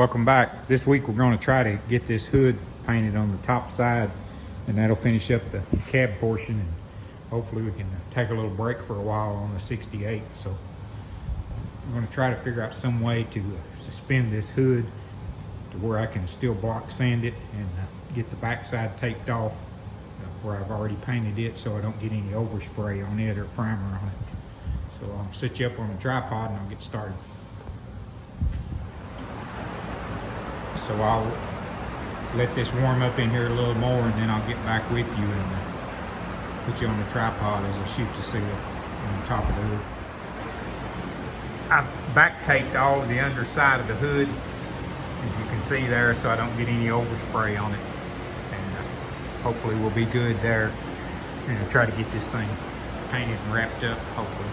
welcome back. This week we're going to try to get this hood painted on the top side, and that'll finish up the cab portion, and hopefully we can take a little break for a while on the 68. So I'm going to try to figure out some way to suspend this hood to where I can still block sand it and get the backside taped off where I've already painted it, so I don't get any overspray on it or primer on it. So I'll set you up on a tripod and I'll get started. So I'll let this warm up in here a little more, and then I'll get back with you and put you on the tripod as I shoot the seal on the top of the hood. I've back taped all of the underside of the hood, as you can see there, so I don't get any overspray on it. And hopefully we'll be good there. And I'll try to get this thing painted and wrapped up, hopefully.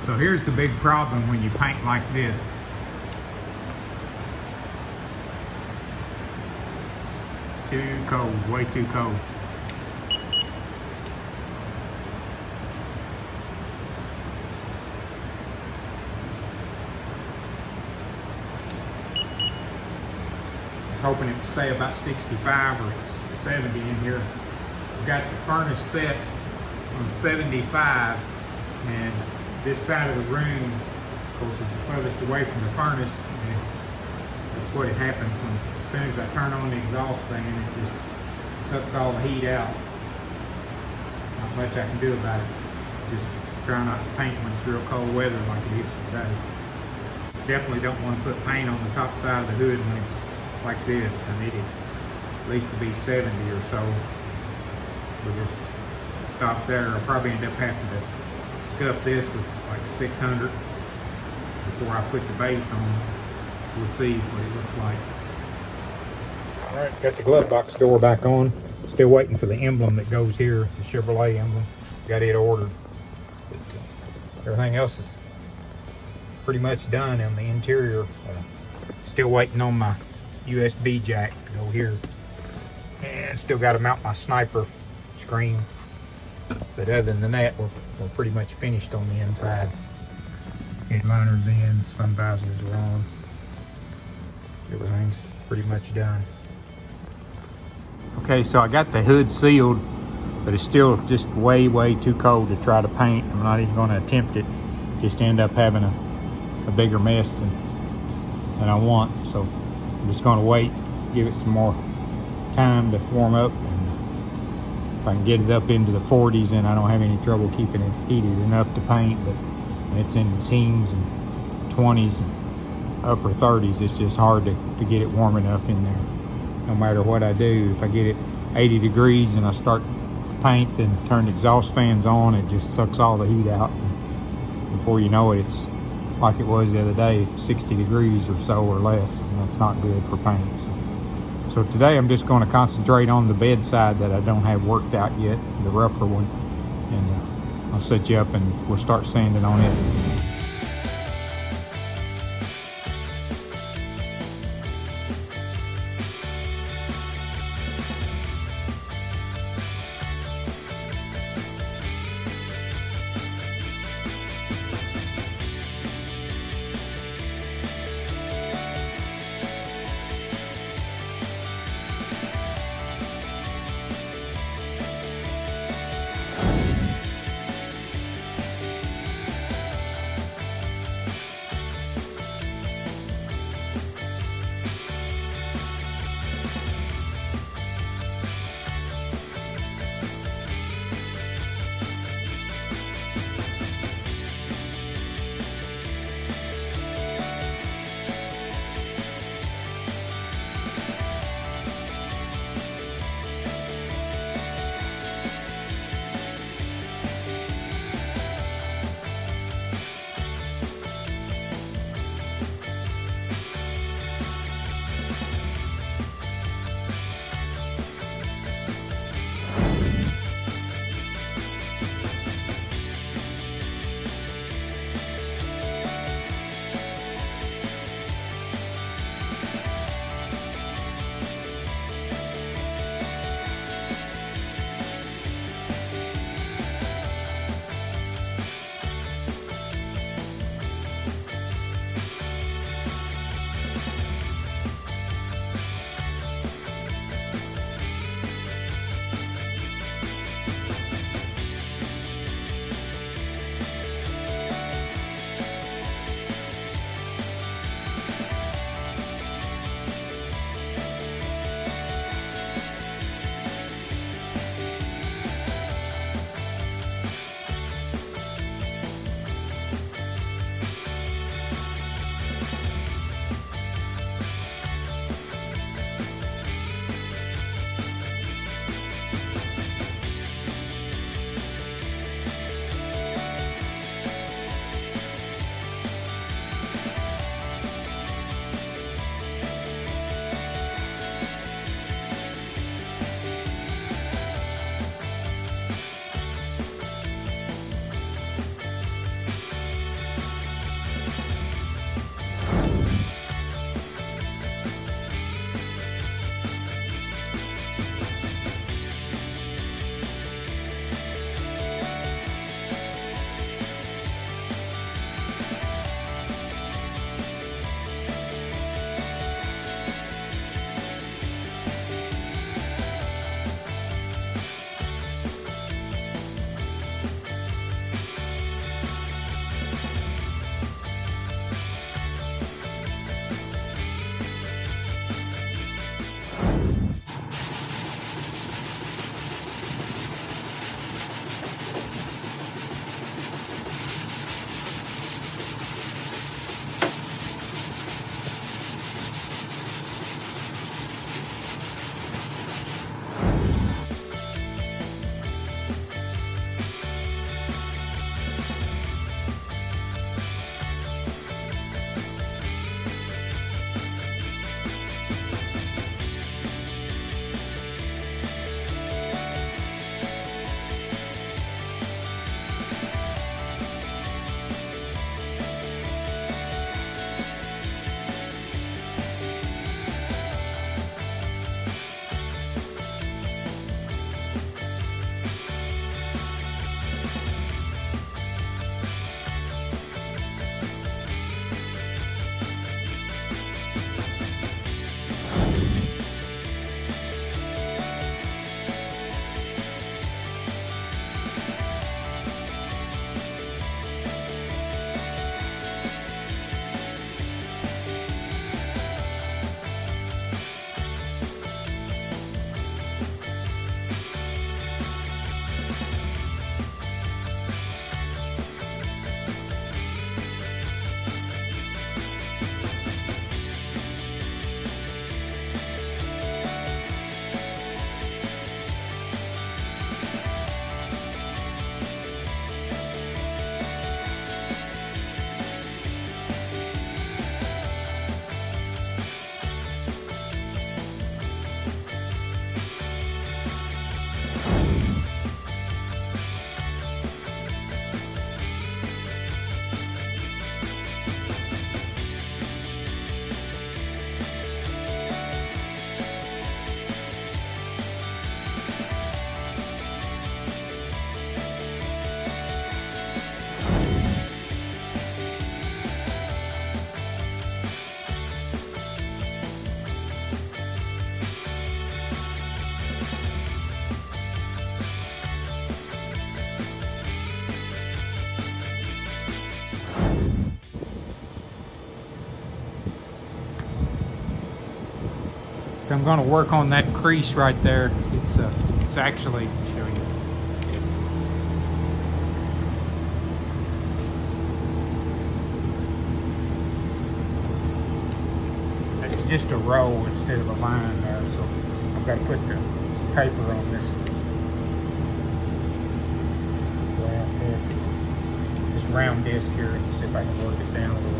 So here's the big problem when you paint like this. Too cold, way too cold. I was hoping it would stay about 65 or 70 in here. I've got the furnace set on 75, and this side of the room, of course, is the furthest away from the furnace, and that's what it happens when, as soon as I turn on the exhaust fan, it just sucks all the heat out. Not much I can do about it. Just try not to paint when it's real cold weather like it is today. Definitely don't want to put paint on the top side of the hood when it's like this. I need it at least to be 70 or so. We'll just stop there. I'll probably end up having to scuff this with like 600 before I put the base on. We'll see what it looks like. All right, got the glove box door back on. Still waiting for the emblem that goes here, the Chevrolet emblem. Got it ordered. But everything else is pretty much done on the interior. Still waiting on my USB jack to go here. And still got to mount my sniper screen. But other than that, we're pretty much finished on the inside. Headliner's in, sun visors are on. Everything's pretty much done. Okay, so I got the hood sealed, but it's still just way too cold to try to paint. I'm not even going to attempt it. Just end up having a bigger mess than I want. So I'm just going to wait, give it some more time to warm up. And if I can get it up into the 40s, then I don't have any trouble keeping it heated enough to paint. But when it's in the teens and 20s and upper 30s, it's just hard to get it warm enough in there. No matter what I do, if I get it 80 degrees and I start to paint, then turn the exhaust fans on, it just sucks all the heat out. And before you know it, it's like it was the other day, 60 degrees or so or less, and that's not good for paint. So today I'm just going to concentrate on the bedside that I don't have worked out yet, the rougher one, and I'll set you up and we'll start sanding on it. So I'm going to work on that crease right there. It's actually, I'll show you. It's just a row instead of a line there, so I've got to put some paper on this round disc here and see if I can work it down a little.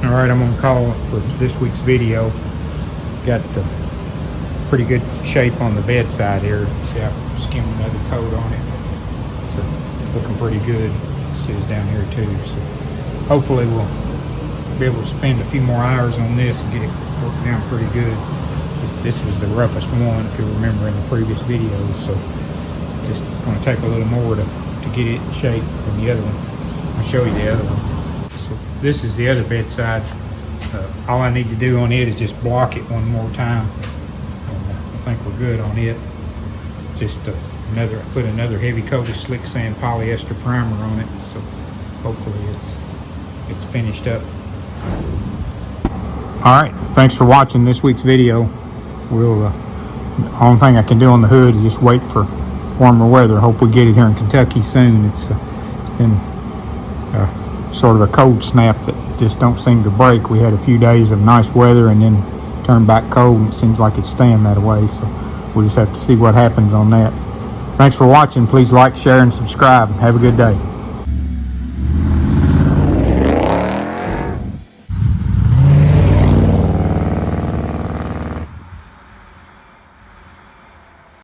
All right, I'm gonna call it for this week's video. Got pretty good shape on the bedside here. See, I skimmed another coat on it. It's looking pretty good. It says down here too. So hopefully we'll be able to spend a few more hours on this and get it worked down pretty good. This was the roughest one, if you remember in the previous videos. So just gonna take a little more to get it in shape than the other one. I'll show you the other one. So this is the other bedside. All I need to do on it is just block it one more time. I think we're good on it. Just put another heavy coat of slick sand polyester primer on it. So hopefully it's finished up. All right, thanks for watching this week's video. The only thing I can do on the hood is just wait for warmer weather. Hope we get it here in Kentucky soon. It's been sort of a cold snap that just don't seem to break. We had a few days of nice weather and then turned back cold, and it seems like it's staying that way. So we'll just have to see what happens on that. Thanks for watching. Please like, share, and subscribe. Have a good day.